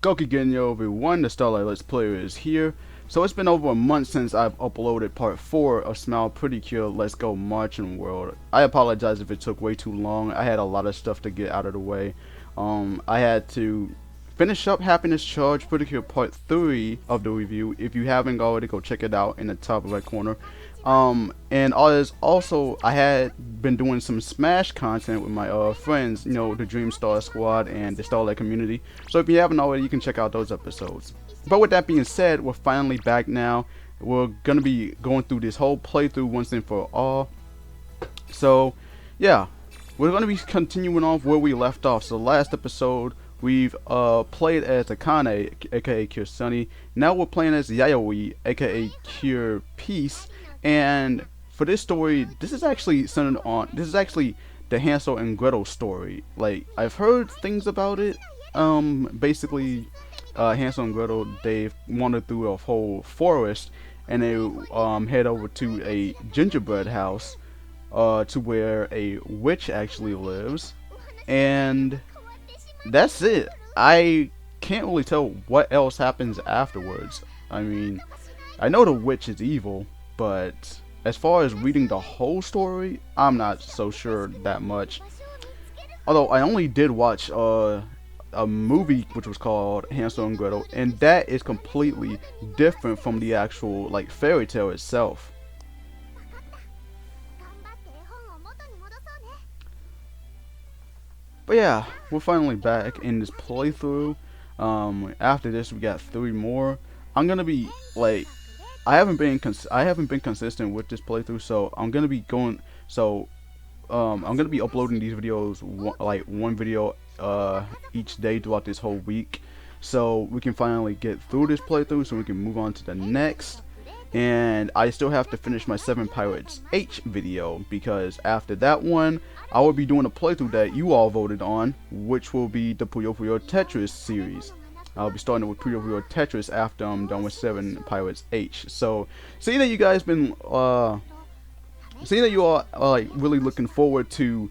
Gokigenyo everyone, the Starlight Let's Player is here. So it's been over a month since I've uploaded part 4 of Smile Pretty Cure Let's Go Marchen World. I apologize if it took way too long. I had a lot of stuff to get out of the way. I had to finish up Happiness Charge Pretty Cure part 3 of the review. If you haven't already, go check it out in the top right corner. And also I had been doing some Smash content with my friends, you know, the Dream Star Squad and the Starlight community. So if you haven't already, you can check out those episodes. But with that being said, we're finally back now. We're gonna be going through this whole playthrough once and for all. So yeah, we're gonna be continuing off where we left off. So last episode we've played as Akane, aka Cure Sunny. Now we're playing as Yayoi, aka Cure Peace. And for this story, this is actually centered on, this is actually the Hansel and Gretel story. Like, I've heard things about it. Basically, Hansel and Gretel, they've wandered through a whole forest, and they head over to a gingerbread house, to where a witch actually lives, and that's it. I can't really tell what else happens afterwards. I mean, I know the witch is evil, but as far as reading the whole story, I'm not so sure that much. Although I only did watch a movie which was called Hansel and Gretel, and that is completely different from the actual like fairy tale itself. But yeah, we're finally back in this playthrough. After this, we got 3 more. I'm gonna be like, I haven't been consistent with this playthrough, so I'm gonna be going. So I'm gonna be uploading these videos one video each day throughout this whole week, so we can finally get through this playthrough, so we can move on to the next. And I still have to finish my 7 Pirates H video, because after that one, I will be doing a playthrough that you all voted on, which will be the Puyo Puyo Tetris series. I'll be starting with Puyo Puyo Tetris after I'm done with 7 Pirates H. So, seeing that you guys been, seeing that you are like really looking forward to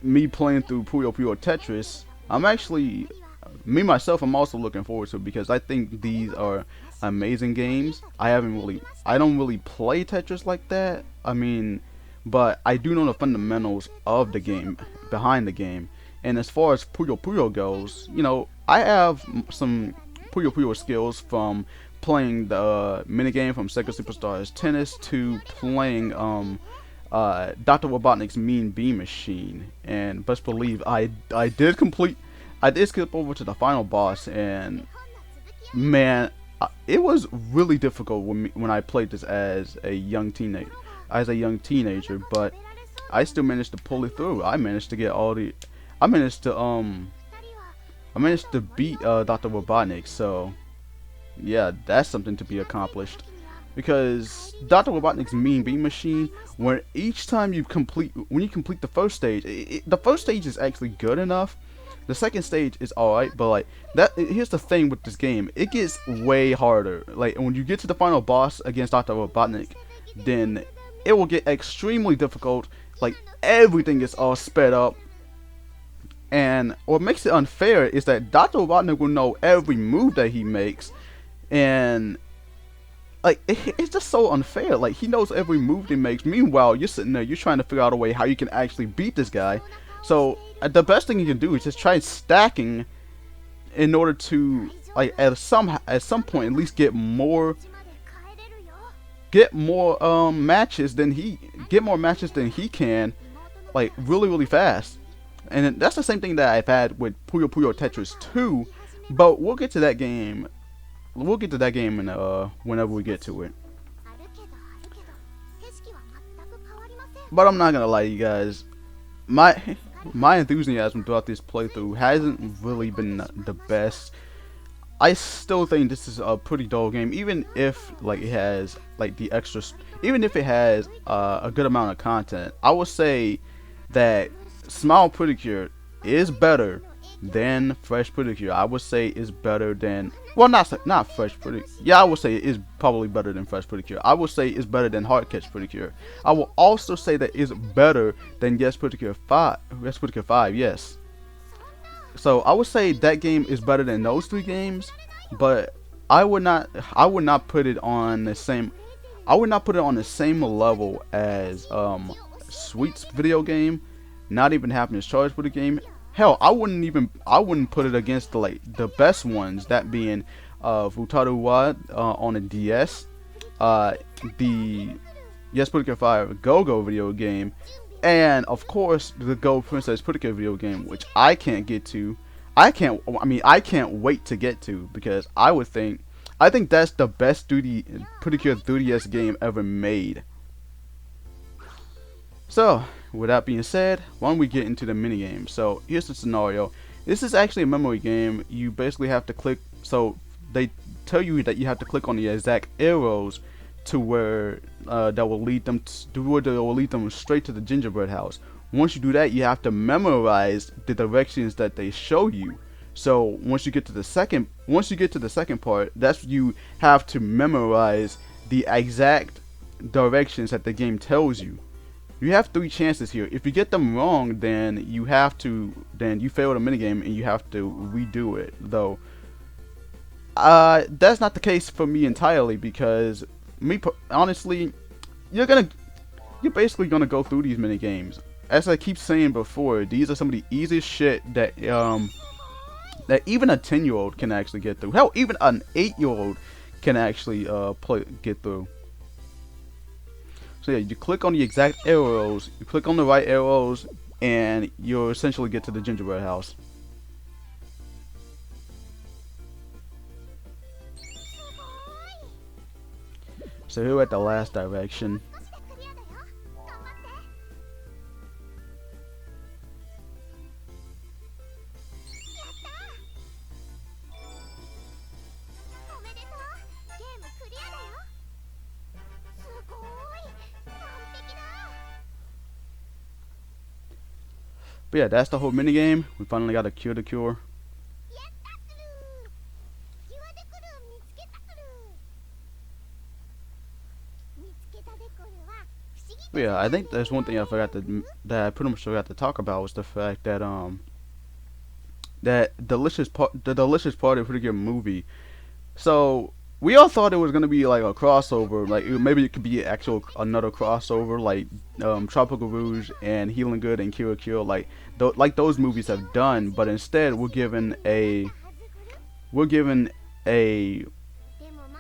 me playing through Puyo Puyo Tetris, I'm actually, me myself, I'm also looking forward to it, because I think these are amazing games. I don't really play Tetris like that. I mean, but I do know the fundamentals of the game, behind the game. And as far as Puyo Puyo goes, you know, I have some Puyo Puyo skills from playing the minigame from Sega Superstars Tennis to playing Dr. Robotnik's Mean Bean Machine. And best believe I did skip over to the final boss, and man, it was really difficult when I played this as a young teenager, but I still managed to pull it through. I managed to beat Dr. Robotnik, so yeah, that's something to be accomplished. Because Dr. Robotnik's Mean Bean Machine, when you complete the first stage, the first stage is actually good enough. The second stage is alright, but like here's the thing with this game, it gets way harder. Like when you get to the final boss against Dr. Robotnik, then it will get extremely difficult. Like everything is all sped up. And what makes it unfair is that Dr. Robotnik will know every move that he makes, and like it's just so unfair. Like he knows every move he makes. Meanwhile, you're sitting there, you're trying to figure out a way how you can actually beat this guy. So the best thing you can do is just try stacking in order to, like, at some point at least get more matches than he can, like really fast. And that's the same thing that I've had with Puyo Puyo Tetris 2, but we'll get to that game. We'll get to that game in, whenever we get to it. But I'm not gonna lie to you guys, my enthusiasm throughout this playthrough hasn't really been the best. I still think this is a pretty dull game, even if like it has like the extras, even if it has a good amount of content. I would say that Smile Pretty Cure is better than Fresh Pretty Cure. I would say is better than, well, not Fresh Pretty. Yeah, I would say it is probably better than Fresh Pretty Cure. I would say it's better than Hard Catch Pretty Cure. I will also say that it's better than Yes Pretty Cure 5. Yes Pretty Cure 5. Yes. So I would say that game is better than those three games, but I would not put it on the same I would not put it on the same level as Sweet's video game, not even Happiness Charge for the game. Hell, I wouldn't put it against the best ones, that being Futaru wa on the DS, uh the Yes Pretty Fire Go-Go video game, and of course the Go Princess Pretty video game, which I can't get to. I can't wait to get to, because I think that's the best Pretty Cure 3DS game ever made. So, with that being said, why don't we get into the minigame? So, here's the scenario. This is actually a memory game. You basically have to click, so they tell you that you have to click on the exact arrows to where that will lead them straight to the gingerbread house. Once you do that, you have to memorize the directions that they show you. So once you get to the second part, that's you have to memorize the exact directions that the game tells you. You have three chances here. If you get them wrong, then you fail the minigame and you have to redo it. Though that's not the case for me entirely, because honestly, you're basically gonna go through these mini games. As I keep saying before, these are some of the easiest shit that even a 10-year-old can actually get through. Hell, even an 8-year-old can actually get through. So yeah, you click on the exact arrows, you click on the right arrows, and you'll essentially get to the gingerbread house. So here we're at the last direction. But yeah, that's the whole minigame. We finally got a cure to cure. But yeah, I think there's one thing that I pretty much forgot to talk about, was the fact that the delicious part of the freaking movie. So we all thought it was gonna be like a crossover, like maybe it could be another crossover, like Tropical Rouge and Healing Good and Cure Cure, like those movies have done. But instead, we're given a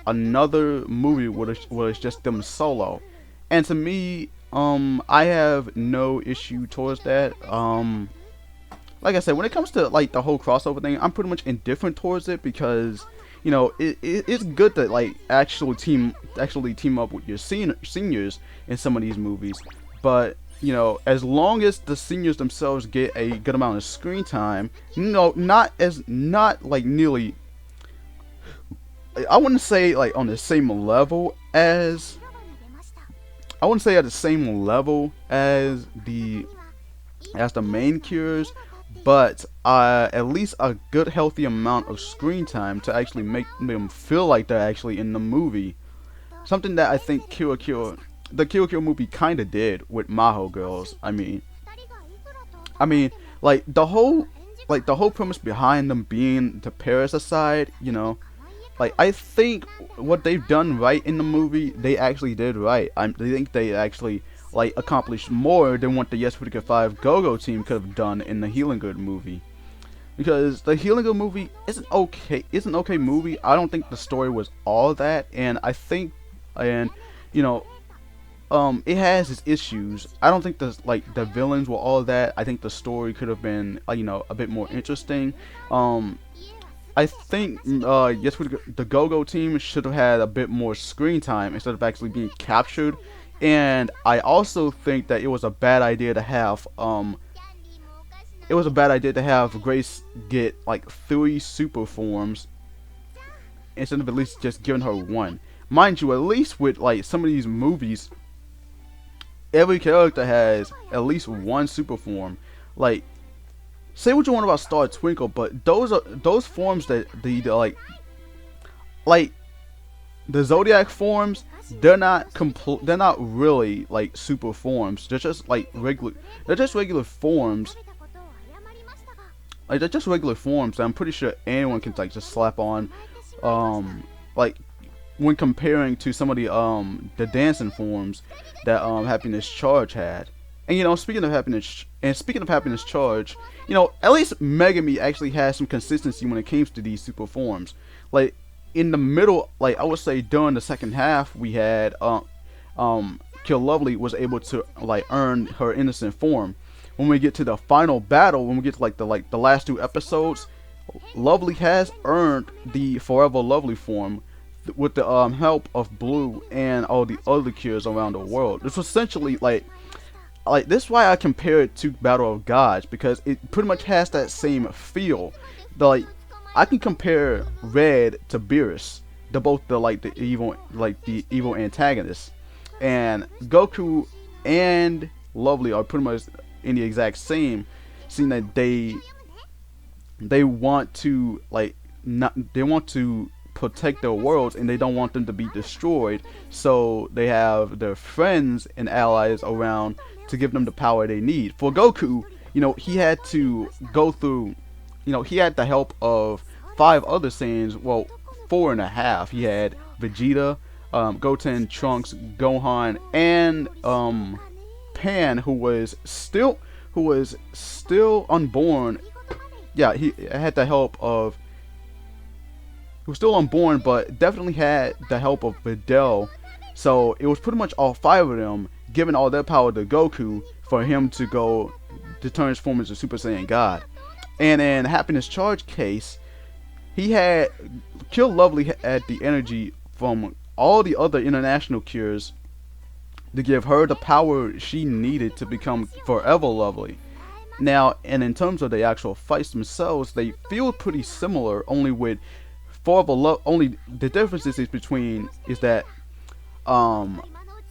another movie where it's just them solo. And to me, I have no issue towards that. Like I said, when it comes to like the whole crossover thing, I'm pretty much indifferent towards it, because it's good to like actually team up with your seniors in some of these movies. But as long as the seniors themselves get a good amount of screen time, not like nearly, I wouldn't say like on the same level as, I wouldn't say at the same level as the main cures, but at least a good healthy amount of screen time to actually make them feel like they're actually in the movie. Something that I think the Kyo movie kind of did with Maho Girls. I mean, like the whole premise behind them being the parasite, like I think what they've done right in the movie, they actually did right. I think they actually like accomplished more than what the Yes Pretty 5 Go-Go team could have done in the Healing Good movie. Because the Healing Good movie is an okay movie. I don't think the story was all that, and I think, and it has its issues. I don't think the villains were all that. I think the story could have been a bit more interesting. I think Yes the Go-Go team should have had a bit more screen time instead of actually being captured. And I also think that it was a bad idea to have Grace get like 3 super forms instead of at least just giving her one. Mind you, at least with like some of these movies, every character has at least one super form. Like, say what you want about Star Twinkle, but those forms that like the Zodiac forms, they're not really like super forms. They're just like regular forms. like they're just regular forms that I'm pretty sure anyone can like just slap on. Like when comparing to some of the dancing forms that Happiness Charge had. And speaking of Happiness Charge, at least Megami actually has some consistency when it comes to these super forms. Like in the middle, like I would say during the second half, we had Kill Lovely was able to like earn her innocent form. When we get to the final battle, when we get to like the last two episodes, Lovely has earned the Forever Lovely form with the help of Blue and all the other cures around the world. This was essentially like this is why I compare it to Battle of Gods, because it pretty much has that same feel. Like I can compare Red to Beerus, both the evil antagonists, and Goku and Lovely are pretty much in the exact same, seeing that they want to they want to protect their worlds and they don't want them to be destroyed, so they have their friends and allies around to give them the power they need. For Goku, he had to go through, he had the help of 5 other Saiyans, well, 4 and a half. He had Vegeta, Goten, Trunks, Gohan, and Pan, who was still unborn. Yeah, he had the help of, he was still unborn, but definitely had the help of Videl. So it was pretty much all 5 of them giving all their power to Goku for him to go to transform into Super Saiyan God. And in Happiness Charge case, he had Kill Lovely had the energy from all the other international cures to give her the power she needed to become Forever Lovely. Now, and in terms of the actual fights themselves, they feel pretty similar, only with only the difference is that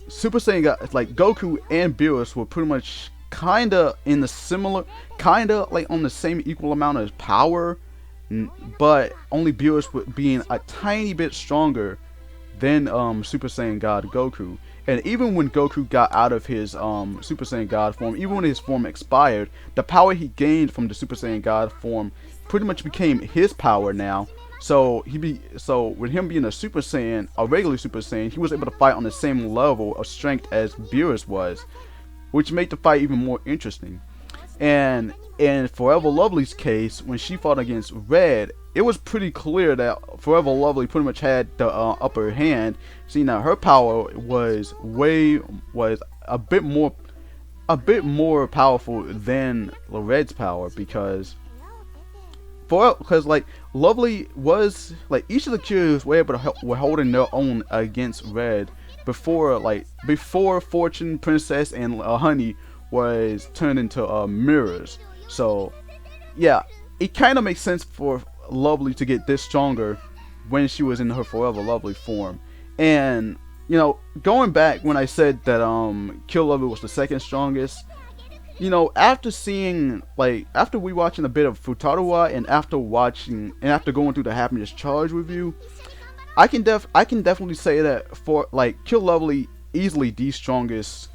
Super Saiyan God, like Goku and Beerus, were pretty much kinda in the similar, kinda like on the same equal amount of power, but only Beerus being a tiny bit stronger than Super Saiyan God Goku. And even when Goku got out of his Super Saiyan God form, even when his form expired, the power he gained from the Super Saiyan God form pretty much became his power now. So with him being a Super Saiyan, a regular Super Saiyan, he was able to fight on the same level of strength as Beerus was, which made the fight even more interesting. And in Forever Lovely's case, when she fought against Red, it was pretty clear that Forever Lovely pretty much had the upper hand, seeing that her power was a bit more powerful than Red's power, because like Lovely was like, each of the cures were able to were holding their own against Red before Fortune, Princess, and Honey was turned into mirrors. So yeah, it kind of makes sense for Lovely to get this stronger when she was in her Forever Lovely form. And going back when I said that Kill Lovely was the second strongest, after seeing, after we watching a bit of Futarua and after going through the Happiness Charge review, I can definitely say that for Kill Lovely easily the strongest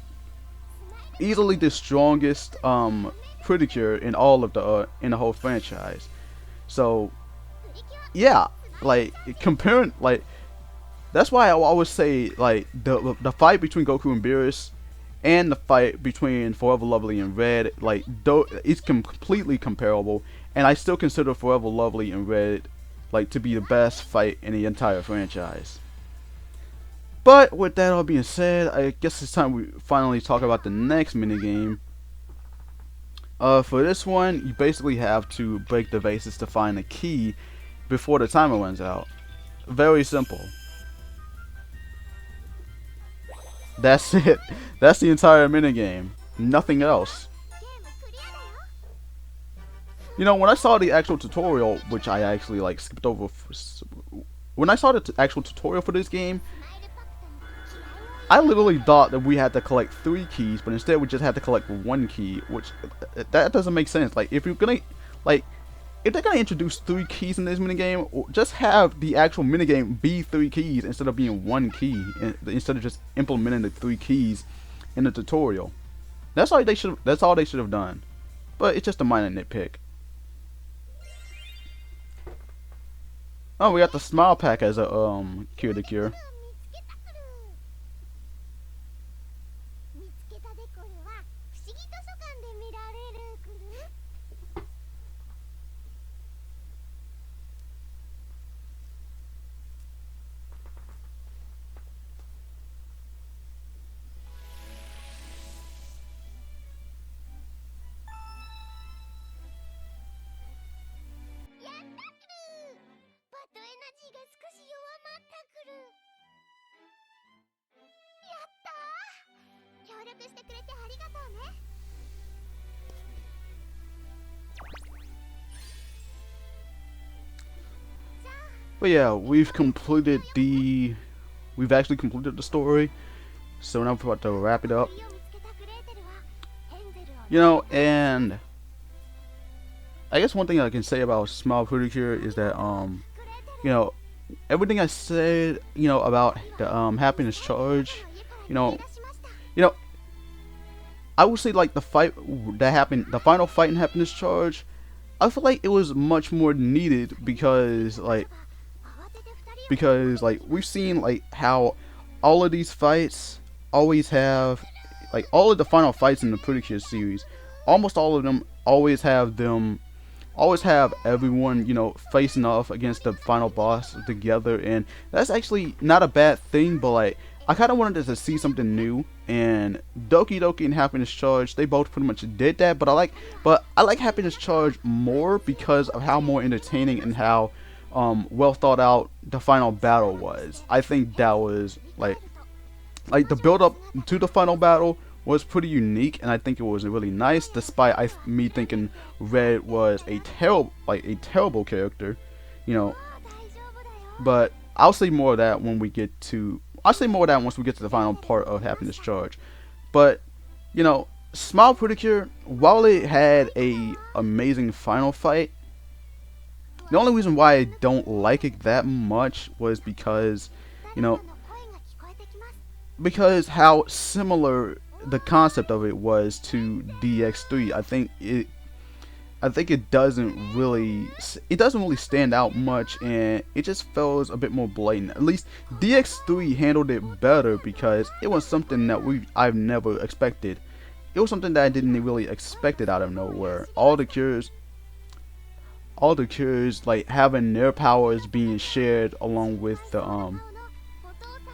Pretty Cure in all of in the whole franchise. So yeah, comparing, that's why I always say the fight between Goku and Beerus and the fight between Forever Lovely and Red, it's completely comparable, and I still consider Forever Lovely and Red to be the best fight in the entire franchise. But with that all being said, I guess it's time we finally talk about the next minigame. For this one, you basically have to break the vases to find a key before the timer runs out. Very simple. That's it. That's the entire minigame. Nothing else. When I saw the actual tutorial, which I actually skipped over, when I saw the actual tutorial for this game, I literally thought that we had to collect 3 keys, but instead we just had to collect 1 key, which that doesn't make sense. If you're gonna if they're gonna introduce 3 keys in this minigame, just have the actual minigame be 3 keys instead of being 1 key, instead of just implementing the 3 keys in the tutorial. That's all they should have done. But it's just a minor nitpick. Oh, we got the smile pack as a cure to cure. But yeah, we've actually completed the story. So now we're about to wrap it up. And I guess one thing I can say about Smile Pretty Cure is that you know, everything I said, about the happiness charge, you know, you know, I would say like the fight that happened, the final fight in happiness charge. I feel like it was much more needed because we've seen like how all of these fights always have like all of the final fights in the Pretty Cure series, almost all of them always have everyone, facing off against the final boss together, and that's actually not a bad thing. But like, I kind of wanted to see something new, and Doki Doki and Happiness Charge, they both pretty much did that. But I like Happiness Charge more because of how more entertaining and how well thought out the final battle was. I think that was like the build up to the final battle was pretty unique, and I think it was really nice, despite me thinking Red was a terrible character, you know. But I'll say more of that I'll say more of that once we get to the final part of Happiness Charge. But Smile Pretty Cure, while it had a amazing final fight, the only reason why I don't like it that much was you know, because how similar the concept of it was to DX3. I think it doesn't really stand out much, and it just feels a bit more blatant. At least DX3 handled it better because it was something that I've never expected. It was something that I didn't really expect it out of nowhere. All the cures like having their powers being shared along with the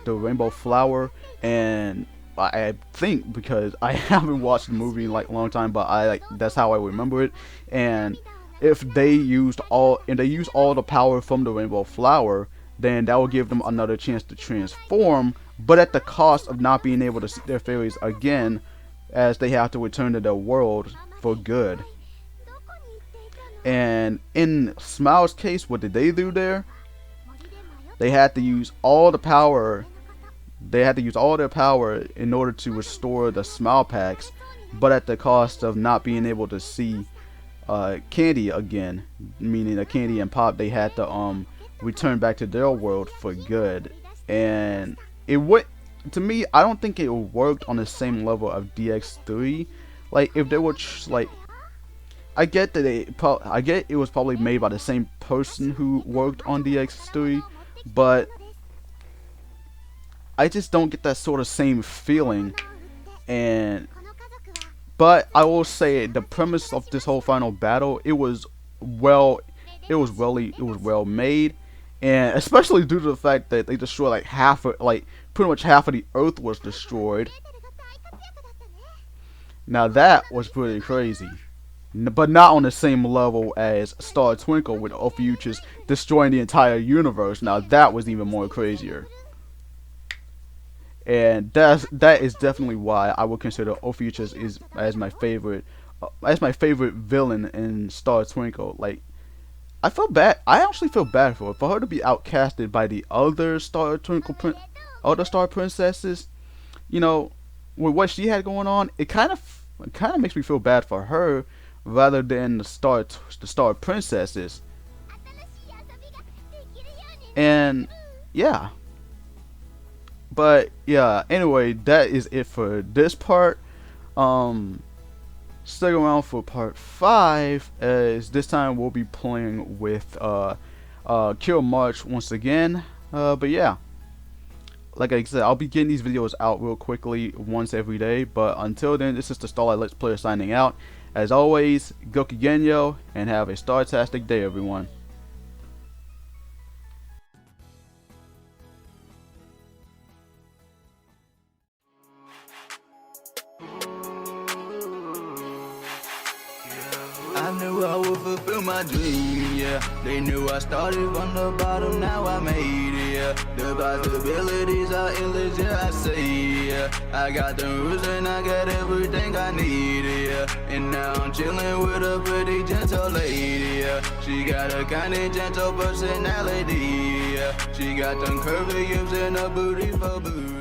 rainbow flower. And I think, because I haven't watched the movie in like a long time, but that's how I remember it. And if they used all the power from the rainbow flower, then that will give them another chance to transform, but at the cost of not being able to see their fairies again, as they have to return to their world for good. And in Smile's case, what did they do there? They had to use all the power. They had to use all their power in order to restore the Smile Packs, but at the cost of not being able to see Candy again. Meaning that Candy and Pop, they had to return back to their world for good. And it would, to me, I don't think it worked on the same level of DX3. Like, if they were like, I get it was probably made by the same person who worked on DX3, but I just don't get that sort of same feeling. But I will say the premise of this whole final battle, it was well made, and especially due to the fact that they destroyed pretty much half of the Earth was destroyed. Now that was pretty crazy. But not on the same level as Star Twinkle with Ophiuchus destroying the entire universe. Now that was even more crazier. And that is definitely why I would consider Ophiuchus as my favorite villain in Star Twinkle. Like, I actually feel bad for her to be outcasted by the other other Star Princesses. With what she had going on, it kind of makes me feel bad for her rather than the Star Princesses. And yeah. But yeah, anyway, that is it for this part. Stick around for part 5, as this time we'll be playing with kill March once again. But yeah, like I said, I'll be getting these videos out real quickly once every day. But until then, this is the Starlight Let's Player signing out. As always, Gokigenyo, and have a star-tastic day, everyone. I knew I would fulfill my dream, yeah. They knew I started from the bottom, now I made it, yeah. The possibilities are endless, yeah, I say, yeah. I got the rules and I got everything I need, yeah. And now I'm chilling with a pretty gentle lady, yeah. She got a kind and gentle personality, yeah. She got them curvy hips and a booty for booty.